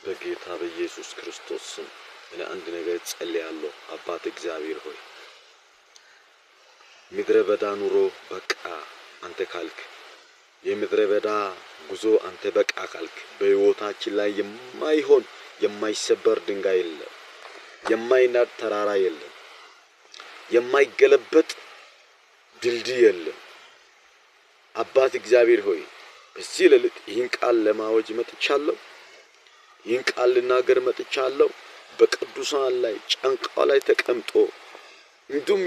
በጌታ በኢየሱስ ክርስቶስ ስም እኔ አንድ ነገር ጸልያለሁ። አባት እግዚአብሔር ሆይ ምድረ በዳ ኑሮ በቃ አንተ ካልክ፣ የምድረ በዳ ጉዞ አንተ በቃ ካልክ፣ በሕይወታችን ላይ የማይሆን የማይሰበር ድንጋይ የለም፣ የማይናድ ተራራ የለም፣ የማይገለበጥ ድልድይ የለም። አባት እግዚአብሔር ሆይ በዚህ ሌሊት ይህን ቃል ለማወጅ መጥቻለሁ። ይህን ቃል ልናገር መጥቻለሁ። በቅዱሳን ላይ ጫንቃው ላይ ተቀምጦ እንዱም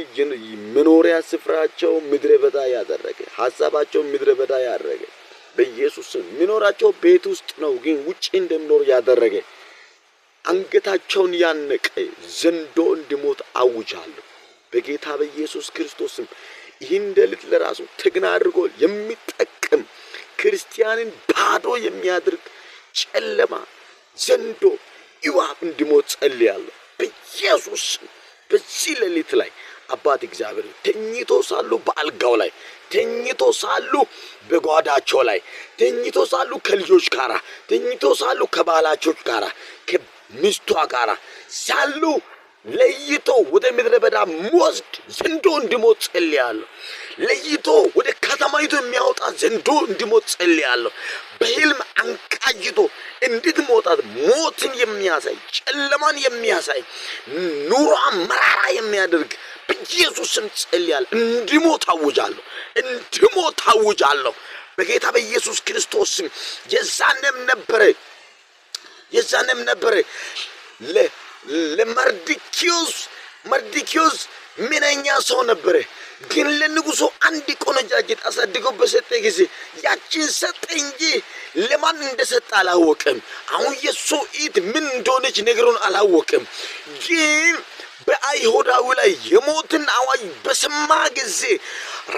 መኖሪያ ስፍራቸው ምድረ በዳ ያደረገ ሐሳባቸው ምድረ በዳ ያደረገ በኢየሱስ ስም የሚኖራቸው ቤት ውስጥ ነው፣ ግን ውጪ እንደሚኖር ያደረገ አንገታቸውን ያነቀ ዘንዶ እንዲሞት አውጃለሁ በጌታ በኢየሱስ ክርስቶስ ስም። ይህን ሌሊት ለራሱ ተግና አድርጎ የሚጠቅም ክርስቲያንን ባዶ የሚያደርግ ጨለማ ዘንዶ እባብ እንዲሞት ጸልያለሁ በኢየሱስ ስም። በዚህ ሌሊት ላይ አባት እግዚአብሔር ተኝቶ ሳሉ በአልጋው ላይ ተኝቶ ሳሉ በጓዳቸው ላይ ተኝቶ ሳሉ ከልጆች ጋራ ተኝቶ ሳሉ ከባላቸው ጋራ ከሚስቷ ጋራ ሳሉ ለይቶ ወደ ምድረ በዳ ወስድ ዘንዶ እንዲሞት ጸልያለሁ። ለይቶ ወደ ከተማይቱ የሚያወጣ ዘንዶ እንዲሞት ጸልያለሁ። በህልም አንቃይቶ እንድትሞታት ሞትን የሚያሳይ ጨለማን የሚያሳይ ኑሮ መራራ የሚያደርግ በኢየሱስ ስም ጸልያለሁ። እንዲሞት አውጃለሁ በጌታ በኢየሱስ ክርስቶስ ስም። የዛንም ነበረ ለመርዶክዮስ ምንኛ ሰው ነበረ፣ ግን ለንጉሱ አንድ ቆነጃጅት አሳድገው በሰጠ ጊዜ ያችን ሰጠ እንጂ ለማን እንደሰጠ አላወቀም። አሁን የሱ ኢት ምን እንደሆነች ነገሩን አላወቀም። ግን በአይሁዳዊ ላይ የሞትን አዋጅ በሰማ ጊዜ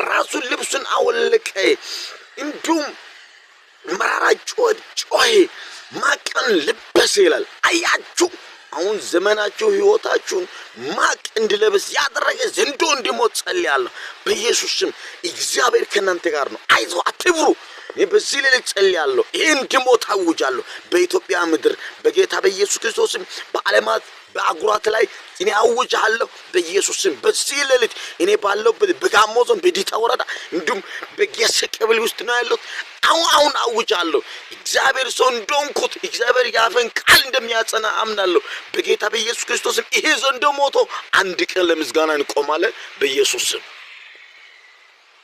ራሱን ልብሱን አወለቀ፣ እንዲሁም መራራ ጮኸ፣ ማቅን ለበሰ ይላል። አያችሁ አሁን ዘመናችሁ ህይወታችሁን ማቅ እንዲለብስ ያደረገ ዘንዶ እንዲሞት ጸልያለሁ በኢየሱስ ስም። እግዚአብሔር ከእናንተ ጋር ነው፣ አይዞ አትፍሩ። እኔ በዚህ ሌሊት ጸልያለሁ፣ ይህን እንዲሞት አውጃለሁ በኢትዮጵያ ምድር በጌታ በኢየሱስ ክርስቶስ ስም። በዓለማት በአጉራት ላይ እኔ አውጃለሁ በኢየሱስ ስም። በዚህ ሌሊት እኔ ባለሁበት በጋሞ ዞን በዲታ ወረዳ እንዲሁም በጌሰ ቀበሌ ውስጥ ነው ያለሁት። አሁን አውጃለሁ እግዚአብሔር ሰው እንደሆንኩት እግዚአብሔር ያፈን ቃል እንደሚያጸና አምናለሁ በጌታ በኢየሱስ ክርስቶስ ስም። ይሄ ዘንዶ ሞቶ አንድ ቀን ለምስጋና እንቆማለን በኢየሱስ ስም።